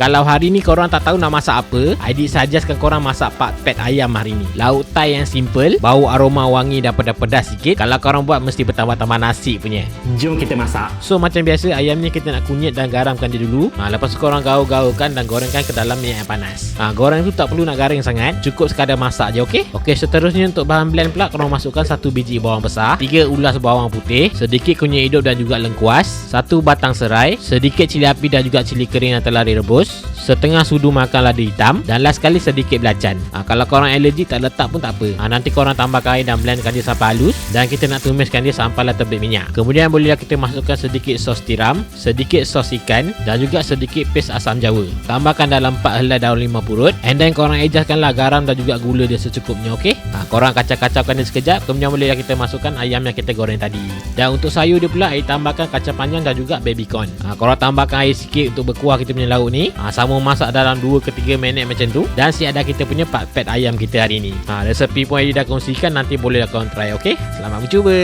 Kalau hari ni korang tak tahu nak masak apa, Aidil suggestkan korang masak pat ayam hari ni. Lauk Thai yang simple, bau aroma wangi dan pedas-pedas sikit. Kalau korang buat mesti bertambah-tambah nasi punya. Jom kita masak. So macam biasa, ayam ni kita nak kunyit dan garamkan dia dulu. Lepas tu korang gaul-gaulkan dan gorengkan ke dalam minyak yang panas. Goreng tu tak perlu nak garing sangat, cukup sekadar masak je, okey? Okey, seterusnya untuk bahan blend pula, korang masukkan 1 biji bawang besar, 3 ulas bawang putih, sedikit kunyit hidup dan juga lengkuas, 1 batang serai, sedikit cili api dan juga cili kering yang telah direbus, setengah sudu makan lada hitam, dan last sekali sedikit belacan. Kalau korang allergi tak letak pun tak apa. Nanti korang tambahkan air dan blendkan dia sampai halus, dan kita nak tumiskan dia sampailah terbit minyak. Kemudian bolehlah kita masukkan sedikit sos tiram, sedikit sos ikan dan juga sedikit paste asam jawa. Tambahkan dalam 4 helai daun limau purut, and then korang adjustkanlah garam dan juga gula dia secukupnya, okey? Korang kacau-kacaukan dia sekejap, kemudian bolehlah kita masukkan ayam yang kita goreng tadi. Dan untuk sayur dia pula, tambahkan kacang panjang dan juga baby corn. Korang tambahkan air sikit untuk berkuah kita punya lauk ni. Sama masak dalam 2 ke 3 minit macam tu, dan siap dah kita punya pat ayam kita hari ni. Resepi pun Aidil dah kongsikan, nanti bolehlah korang try, okey? Selamat mencuba.